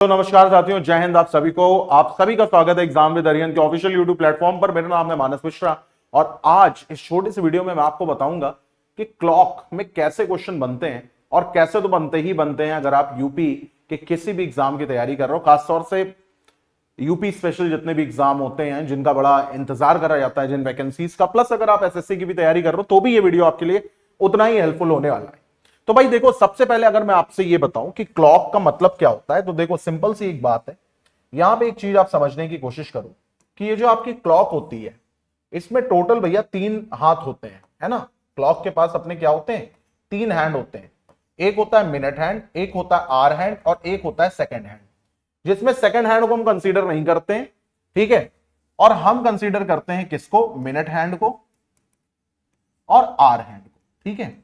तो नमस्कार साथियों, जय हिंद। आप सभी का स्वागत है एग्जाम विद अरिहंत के ऑफिशियल यूट्यूब प्लेटफॉर्म पर। मेरा नाम है मानस मिश्रा और आज इस छोटी सी वीडियो में मैं आपको बताऊंगा कि क्लॉक में कैसे क्वेश्चन बनते हैं और कैसे तो बनते ही बनते हैं अगर आप यूपी के किसी भी एग्जाम की तैयारी कर रहे हो। खासतौर से यूपी स्पेशल जितने भी एग्जाम होते हैं जिनका बड़ा इंतजार करा जाता है, जिन वैकेंसीज का, प्लस अगर आप एसएससी की भी तैयारी कर रहे हो तो भी ये वीडियो आपके लिए उतना ही हेल्पफुल होने वाला है। तो भाई देखो, सबसे पहले अगर मैं आपसे ये बताऊं कि क्लॉक का मतलब क्या होता है, तो देखो सिंपल सी एक बात है। यहां पे एक चीज आप समझने की कोशिश करो कि ये जो आपकी क्लॉक होती है इसमें टोटल भैया 3 हाथ होते हैं, है ना। क्लॉक के पास अपने क्या होते हैं, 3 हैंड होते हैं। एक होता है मिनट हैंड, एक होता है आवर हैंड और एक होता है सेकंड हैंड, जिसमें सेकंड हैंड को हम कंसीडर नहीं करते हैं, ठीक है। और हम कंसीडर करते हैं किसको, मिनट हैंड को और आवर हैंड को, ठीक है।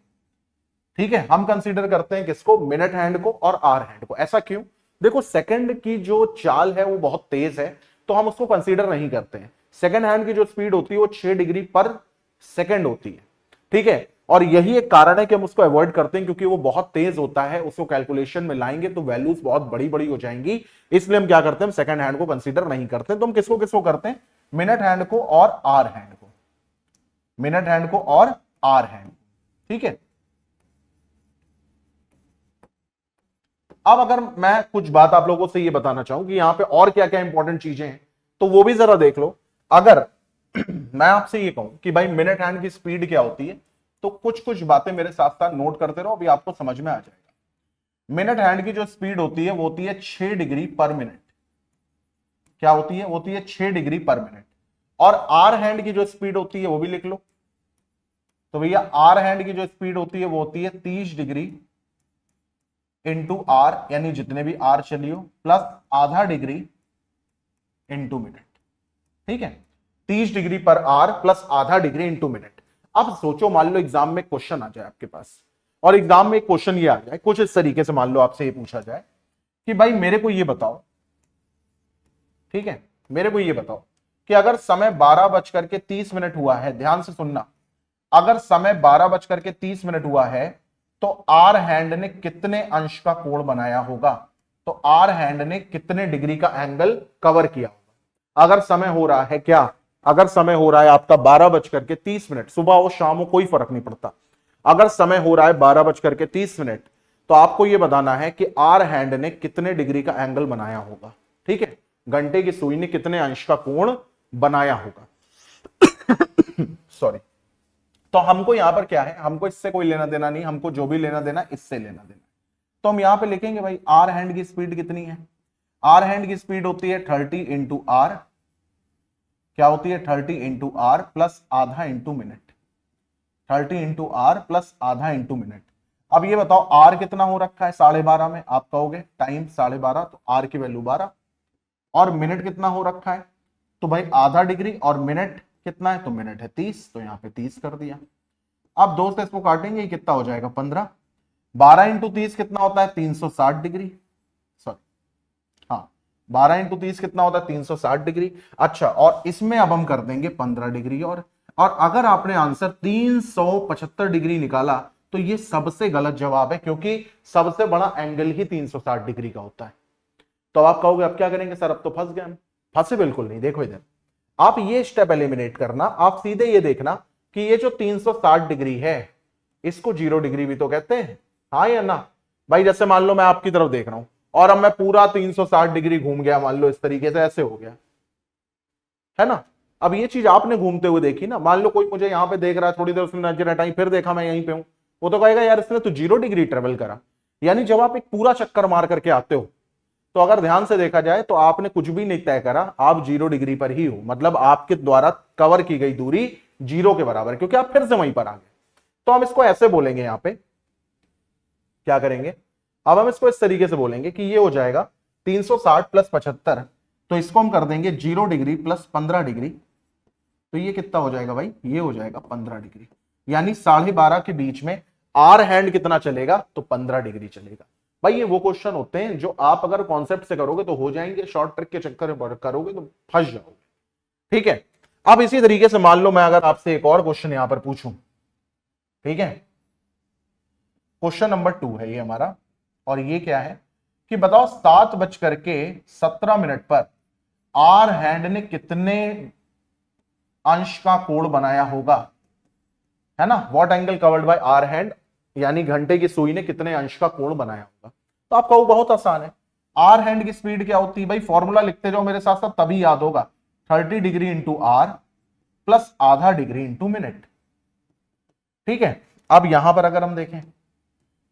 ठीक है, हम कंसीडर करते हैं किसको, मिनट हैंड को और आवर हैंड को। ऐसा क्यों? देखो, सेकंड की जो चाल है वो बहुत तेज है तो हम उसको कंसीडर नहीं करते हैं। सेकंड हैंड की जो स्पीड होती है वो 6 डिग्री पर सेकंड होती है, ठीक है। और यही एक कारण है कि हम उसको अवॉइड करते हैं, क्योंकि वो बहुत तेज होता है। उसको कैलकुलेशन में लाएंगे तो वैल्यूज बहुत बड़ी बड़ी हो जाएंगी, इसलिए हम क्या करते हैं, सेकंड हैंड को कंसीडर नहीं करते। तो हम किसको किसको करते हैं, मिनट हैंड को और आवर हैंड को, मिनट हैंड को और आवर हैंड, ठीक है। अब अगर मैं कुछ बात आप लोगों से ये बताना चाहूं कि यहां पे और क्या क्या इंपॉर्टेंट चीजें हैं तो वो भी जरा देख लो। अगर मैं आपसे ये कहूं कि भाई मिनट हैंड की स्पीड क्या होती है, तो कुछ कुछ बातें मेरे साथ साथ नोट करते रहो, अभी आपको समझ में आ जाएगा। मिनट हैंड की जो स्पीड होती है वो होती है 6 डिग्री पर मिनट। क्या होती है? वो होती है 6 डिग्री पर मिनट। और आर हैंड की जो स्पीड होती है वो भी लिख लो। तो भैया आर हैंड की जो स्पीड होती है वो होती है 30 डिग्री इंटू आर, यानी जितने भी आर चलियो, प्लस आधा डिग्री इंटू मिनट, ठीक है। 30 डिग्री पर आर प्लस आधा डिग्री इंटू मिनट। अब सोचो, मान लो एग्जाम में क्वेश्चन आ जाए आपके पास, और एग्जाम में क्वेश्चन ये आ जाए कुछ इस तरीके से, मान लो आपसे ये पूछा जाए कि भाई मेरे को ये बताओ, ठीक है, मेरे को ये बताओ कि अगर समय 12:30 हुआ है, ध्यान से सुनना, अगर समय 12:30 हुआ है तो आर हैंड ने कितने अंश का कोण बनाया होगा, तो आर हैंड ने कितने डिग्री का एंगल कवर किया होगा। अगर समय हो रहा है क्या, अगर समय हो रहा है आपका 12:30, सुबह हो शाम हो कोई फर्क नहीं पड़ता, अगर समय हो रहा है 12:30, तो आपको यह बताना है कि आर हैंड ने कितने डिग्री का एंगल बनाया होगा, ठीक है। घंटे की सुई ने कितने अंश का कोण बनाया होगा सॉरी। तो हमको यहां पर क्या है, हमको इससे कोई लेना देना नहीं, हमको जो भी लेना देना इससे लेना देना। तो हम यहां पे लिखेंगे भाई आर हैंड की स्पीड कितनी है, आर हैंड की स्पीड होती है 30 इंटू आर, क्या होती है 30 इंटू आर प्लस आधा into minute, 30 into hour plus आधा इंटू मिनट। अब ये बताओ आर कितना हो रखा है 12:30 में, आप कहोगे टाइम 12:30, तो आर की वैल्यू 12, और मिनट कितना हो रखा है, तो भाई आधा डिग्री, और मिनट कितना है, तो मिनट है 30, तो यहां पे 30 कर दिया। अब दोस्त इसको काटेंगे, ये कितना हो जाएगा 15, 12 इंटू 30 कितना होता है 360 डिग्री, सॉरी हाँ, 12 इंटू 30 कितना होता है 360 डिग्री। अच्छा, और इसमें अब हम कर देंगे 15 डिग्री और अगर आपने आंसर 375 डिग्री निकाला तो ये सबसे गलत जवाब है, क्योंकि सबसे बड़ा एंगल ही 360 डिग्री का होता है। तो आप कहोगे अब क्या करेंगे सर, अब तो फंस गए हम। फंसे बिल्कुल नहीं, देखो इधर, आप ये स्टेप एलिमिनेट करना, आप सीधे ये देखना कि ये जो 360 डिग्री है इसको 0 डिग्री भी तो कहते हैं, हाँ या ना भाई। जैसे मान लो मैं आपकी तरफ देख रहा हूं और अब मैं पूरा 360 डिग्री घूम गया, मान लो इस तरीके से ऐसे हो गया, है ना। अब ये चीज आपने घूमते हुए देखी ना, मान लो कोई मुझे यहां पे देख रहा है, थोड़ी देर उसने नजर हटाई, फिर देखा मैं यहीं पे हूं, वो तो कहेगा यार इसने तो 0 डिग्री ट्रेवल करा। यानी जब आप एक पूरा चक्कर मार करके आते हो तो अगर ध्यान से देखा जाए तो आपने कुछ भी नहीं तय करा, आप 0 डिग्री पर ही हो, मतलब आपके द्वारा कवर की गई दूरी 0 के बराबर है, क्योंकि आप फिर से वहीं पर आ गए। तो हम इसको ऐसे बोलेंगे, यहां पे क्या करेंगे, अब हम इसको इस तरीके से बोलेंगे कि ये हो जाएगा 360 प्लस 75, तो इसको हम कर देंगे 0 डिग्री प्लस 15 डिग्री, तो ये कितना हो जाएगा भाई, ये हो जाएगा 15 डिग्री। यानी 12:30 के बीच में आर हैंड कितना चलेगा, तो 15 डिग्री चलेगा। भाई ये वो क्वेश्चन होते हैं जो आप अगर कॉन्सेप्ट से करोगे तो हो जाएंगे, शॉर्ट ट्रिक के चक्कर में करोगे तो फंस जाओगे, ठीक है। अब इसी तरीके से मान लो मैं अगर आपसे एक और क्वेश्चन यहां पर पूछूं, ठीक है, क्वेश्चन नंबर 2 है ये हमारा, और ये क्या है कि बताओ 7:17 पर आर हैंड ने कितने अंश का कोण बनाया होगा, है ना। What angle covered by hour hand, यानी घंटे की सुई ने कितने अंश का कोण बनाया होगा। तो आप कहो बहुत आसान है, आर हैंड की स्पीड क्या होती है भाई, फॉर्मूला लिखते जाओ मेरे साथ साथ तभी याद होगा, 30 डिग्री इंटू आर प्लस आधा डिग्री इंटू मिनट। ठीक है, अब यहां पर अगर हम देखें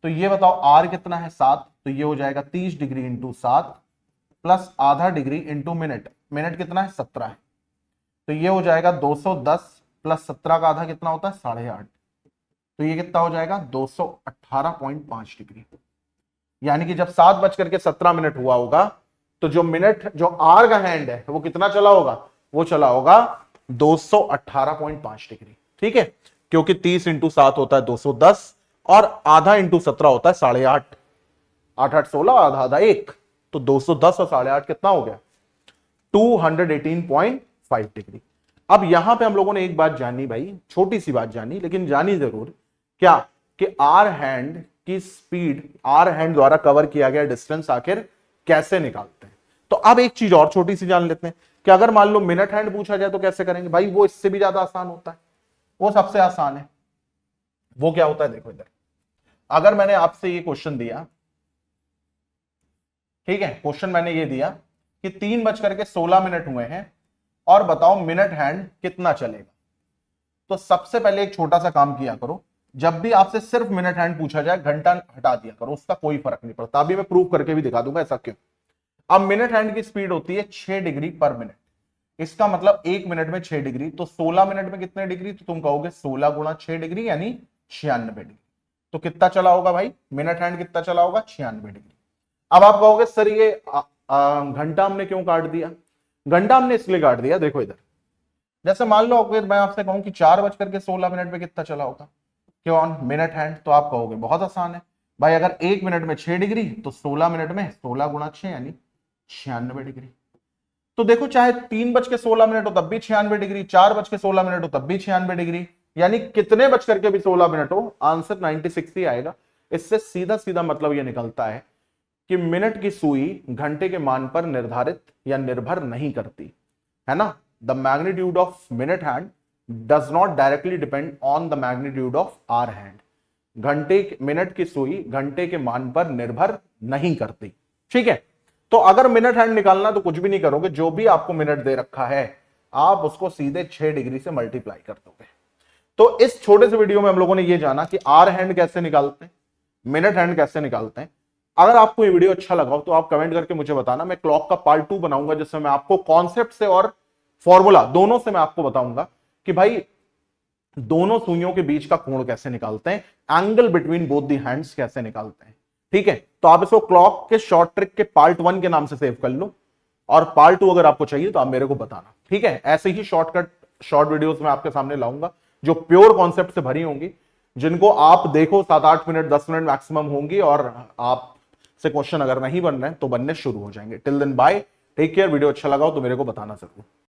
तो ये बताओ आर कितना है 7, तो ये हो जाएगा 30 डिग्री इंटू 7 प्लस आधा डिग्री इंटू मिनट, मिनट कितना है 17 है, तो ये हो जाएगा 210 प्लस 17 का आधा कितना होता है 8.5, तो ये कितना हो जाएगा 218.5 डिग्री। यानी कि जब 7:17 हुआ होगा तो जो मिनट, जो आर का हैंड है वो कितना चला होगा, वो चला होगा 218.5 डिग्री। ठीक है, क्योंकि 30 इंटू 7 होता है 210 और आधा इंटू 17 होता है 8.5, 8 8 16, आधा आधा 1, तो 210 और 8.5 कितना हो गया 218.5 डिग्री। अब यहां पे हम लोगों ने एक बात जानी भाई, छोटी सी बात जानी लेकिन जानी जरूर, क्या कि आर हैंड की स्पीड, आर हैंड द्वारा कवर किया गया डिस्टेंस आखिर कैसे निकालते हैं। तो अब एक चीज और छोटी सी जान लेते हैं कि अगर मान लो मिनट हैंड पूछा जाए तो कैसे करेंगे भाई, वो इससे भी ज्यादा आसान होता है, वो सबसे आसान है। वो क्या होता है, देखो इधर, अगर मैंने आपसे ये क्वेश्चन दिया, ठीक है, क्वेश्चन मैंने ये दिया कि 3:16 हुए हैं और बताओ मिनट हैंड कितना चलेगा, तो सबसे पहले एक छोटा सा काम किया करो, जब भी आपसे सिर्फ मिनट हैंड पूछा जाए घंटा हटा दिया करो, उसका कोई फर्क नहीं पड़ता। अभी मैं प्रूव करके भी दिखा दूंगा ऐसा क्यों। अब मिनट हैंड की स्पीड होती है 6 डिग्री पर मिनट, इसका मतलब 1 मिनट में 6 डिग्री, तो 16 मिनट में कितने डिग्री, तो तुम कहोगे 16 गुणा 6 डिग्री यानी 96 डिग्री। तो कितना चला होगा भाई मिनट हैंड, कितना चला होगा 96 डिग्री। अब आप कहोगे सर ये घंटा हमने क्यों काट दिया, घंटा हमने इसलिए काट दिया, देखो इधर, जैसे मान लो अगर मैं आपसे कहूं कि 4:16 पे कितना चला होगा, क्यों मिनट हैंड, तो आप कहोगे बहुत आसान है भाई, अगर 1 मिनट में 6 डिग्री तो 16 मिनट में 16 गुणा 6 यानी 96 डिग्री। तो देखो चाहे 3:16 हो तब भी 96 डिग्री, 4:16 हो तब भी 96 डिग्री, यानी कितने बज करके भी 16 मिनट हो आंसर 96 ही आएगा। इससे सीधा सीधा मतलब यह निकलता है कि मिनट की सुई घंटे के मान पर निर्धारित या निर्भर नहीं करती, है ना। The magnitude of minute hand does not directly depend on the magnitude of hour hand. Minute की सुई घंटे के मान पर निर्भर नहीं करती। ठीक है, तो अगर मिनट हैंड निकालना तो कुछ भी नहीं करोगे, जो भी आपको मिनट दे रखा है आप उसको सीधे 6 डिग्री से मल्टीप्लाई कर दोगे। तो इस छोटे से वीडियो में हम लोगों ने ये जाना कि आर हैंड कैसे निकालते हैं, मिनट हैंड कैसे निकालते हैं। अगर आपको ये वीडियो अच्छा लगा हो तो आप कमेंट करके मुझे बताना, मैं क्लॉक का पार्ट 2 बनाऊंगा जिसमें मैं आपको कॉन्सेप्ट से और फॉर्मूला दोनों से मैं आपको बताऊंगा कि भाई दोनों सुइयों के बीच का कोण कैसे निकालते हैं, angle between both the hands कैसे निकालते हैं। ठीक है, तो आप इसको क्लॉक के शॉर्ट ट्रिक के पार्ट 1 के नाम से सेव कर लो और पार्ट 2 अगर आपको चाहिए तो आप मेरे को बताना। ठीक है, ऐसे ही शॉर्टकट शॉर्ट वीडियोस में आपके सामने लाऊंगा जो प्योर कॉन्सेप्ट से भरी होंगी, जिनको आप देखो 7-8 मिनट 10 मिनट मैक्सिमम होंगी और आप से क्वेश्चन अगर नहीं बन रहे हैं तो बनने शुरू हो जाएंगे। Till then bye, take care. Video अच्छा लगा हो तो मेरे को बताना जरूर।